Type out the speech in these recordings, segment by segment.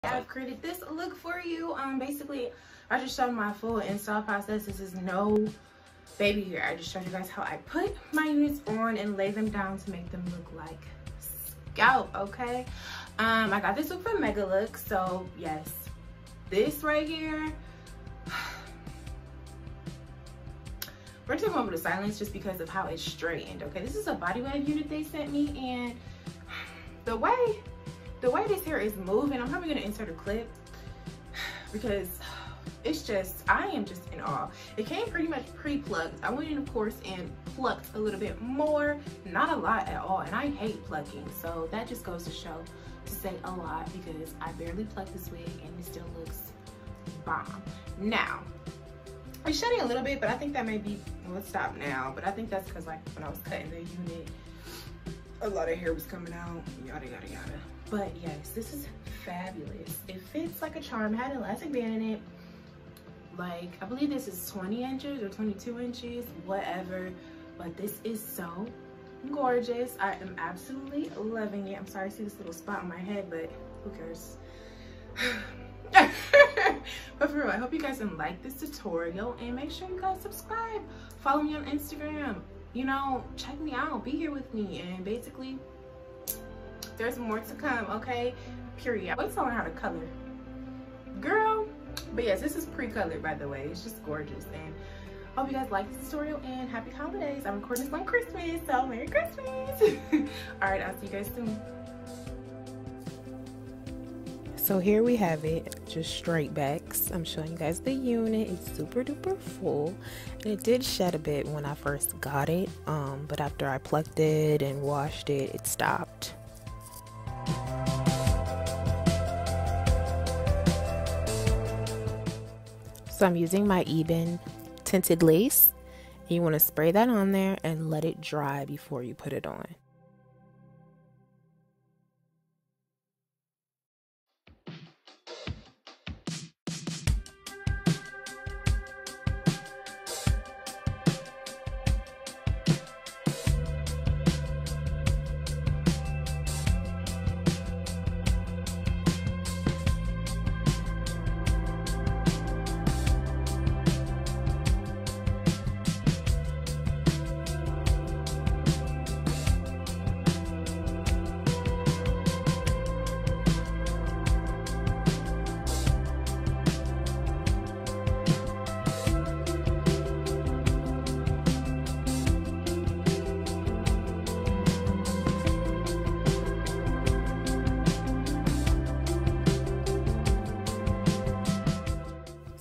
I've created this look for you. Basically, I just showed my full install process. This is no baby hair. I just showed you guys how I put my units on and lay them down to make them look like scalp, okay? I got this look from Megalook, so yes, this right here, we're talking over the silence just because of how it's straightened, okay? This is a body wave unit they sent me, and the way this hair is moving, I'm probably gonna insert a clip because it's just, I am just in awe. It came pretty much pre-plucked. I went in, of course, and plucked a little bit more, not a lot at all, and I hate plucking, so that just goes to show, to say a lot, because I barely plucked this wig and it still looks bomb. Now, it's shedding a little bit, but I think that may be, well, let's stop now, but I think that's because, like, when I was cutting the unit, a lot of hair was coming out, yada yada yada. But yes, this is fabulous. It fits like a charm. It had an elastic band in it. Like, I believe this is 20 inches or 22 inches, whatever. But this is so gorgeous. I am absolutely loving it. I'm sorry to see this little spot on my head, but who cares? But for real, I hope you guys like this tutorial, and make sure you guys subscribe. Follow me on Instagram. You know, check me out, be here with me, and basically there's more to come, okay? Period. Wait till I learn how to color, girl. But yes, this is pre-colored, by the way. It's just gorgeous, and I hope you guys like this tutorial, and happy holidays. I'm recording this on Christmas, so Merry Christmas. All right, I'll see you guys soon. So here we have it, just straight backs. I'm showing you guys the unit. It's super duper full, and it did shed a bit when I first got it, but after I plucked it and washed it, it stopped. So I'm using my Ebin tinted lace. You want to spray that on there and let it dry before you put it on.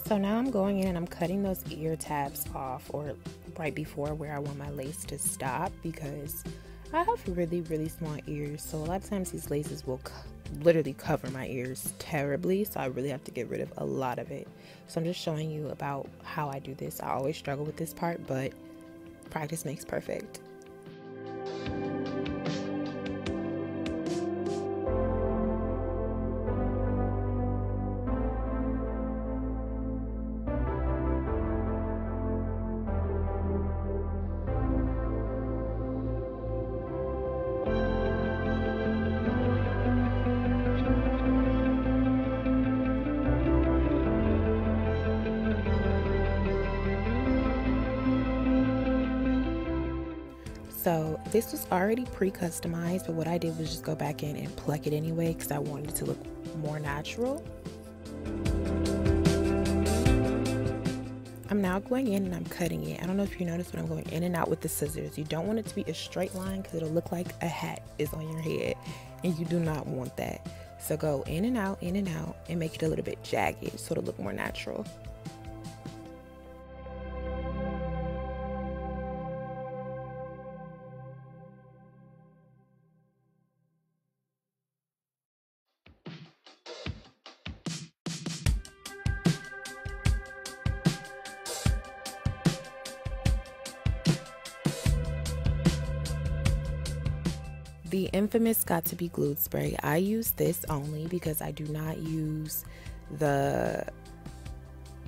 So now I'm going in and I'm cutting those ear tabs off, or right before where I want my lace to stop, because I have really small ears, so a lot of times these laces will literally cover my ears terribly, so I really have to get rid of a lot of it. So I'm just showing you about how I do this. I always struggle with this part, but practice makes perfect. So this was already pre-customized, but what I did was just go back in and pluck it anyway because I wanted it to look more natural. I'm now going in and I'm cutting it. I don't know if you noticed, but I'm going in and out with the scissors. You don't want it to be a straight line because it'll look like a hat is on your head, and you do not want that. So go in and out, and make it a little bit jagged so it'll look more natural. The infamous Got to Be Glued spray. I use this only because I do not use the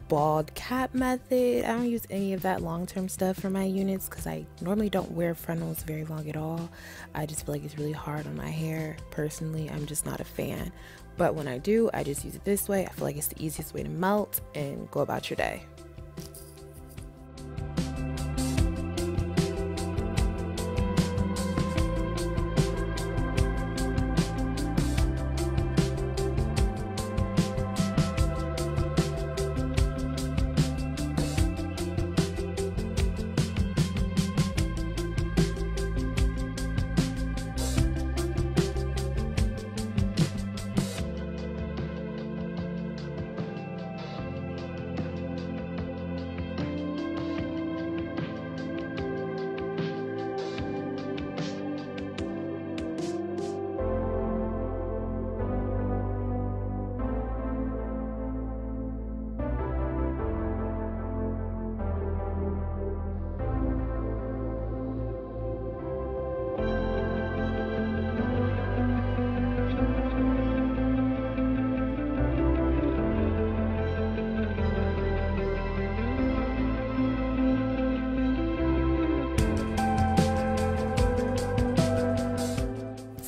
bald cap method. I don't use any of that long-term stuff for my units because I normally don't wear frontals very long at all. I just feel like it's really hard on my hair. Personally, I'm just not a fan. but when I do, I just use it this way. I feel like it's the easiest way to melt and go about your day.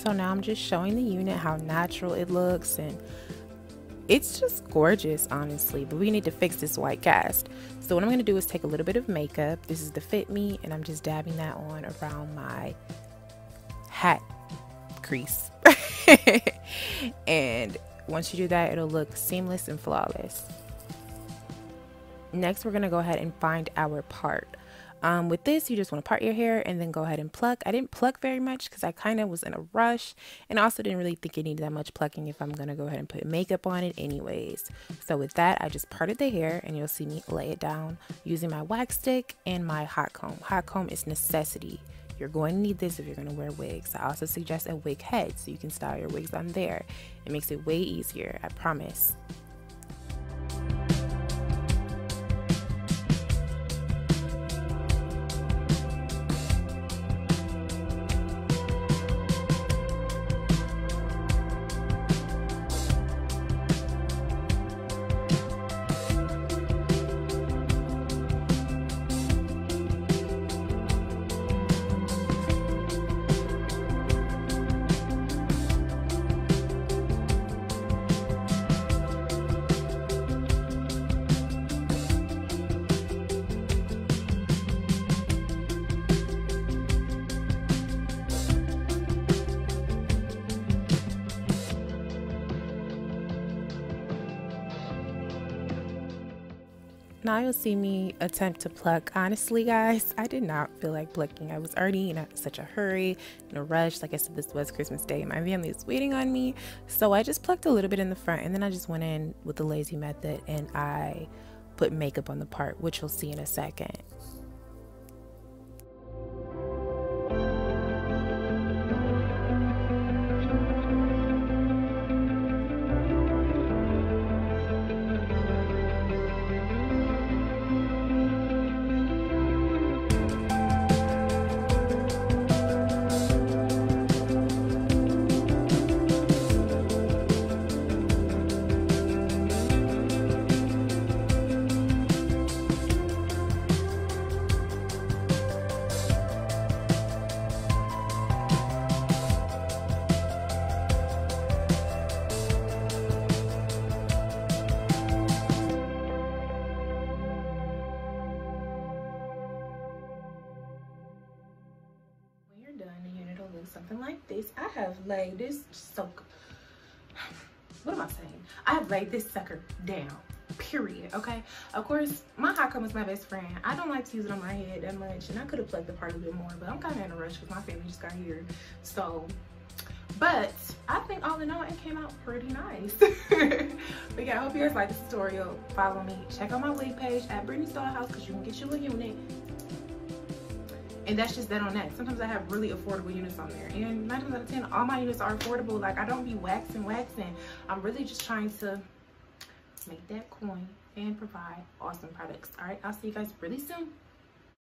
So now I'm just showing the unit how natural it looks, and it's just gorgeous, honestly. But we need to fix this white cast. So what I'm going to do is take a little bit of makeup. This is the Fit Me, and I'm just dabbing that on around my hat crease. And once you do that, it'll look seamless and flawless. Next, we're going to go ahead and find our part. With this, you just want to part your hair and then go ahead and pluck. I didn't pluck very much because I kind of was in a rush, and I also didn't really think it needed that much plucking if I'm going to go ahead and put makeup on it anyways. So with that, I just parted the hair, and you'll see me lay it down using my wax stick and my hot comb. Hot comb is necessity. You're going to need this if you're going to wear wigs. I also suggest a wig head so you can style your wigs on there. It makes it way easier, I promise. Now you'll see me attempt to pluck. Honestly, guys, I did not feel like plucking. I was already in such a hurry, in a rush. Like I said, this was Christmas Day and my family is waiting on me. So I just plucked a little bit in the front, and then I just went in with the lazy method and I put makeup on the part, which you'll see in a second. Something like this. I have laid this what am I saying? I have laid this sucker down, period. Okay, of course my hot comb is my best friend. I don't like to use it on my head that much, and I could have plucked the part a bit more, but I'm kind of in a rush because my family just got here. So, but I think all in all it came out pretty nice. But yeah, I hope you guys like this tutorial. Follow me, check out my wig page at Brittany's Dollhouse because you can get you a unit. And that's just that on that. Sometimes I have really affordable units on there. And 9 times out of 10, all my units are affordable. Like, I don't be waxing. I'm really just trying to make that coin and provide awesome products. All right, I'll see you guys really soon.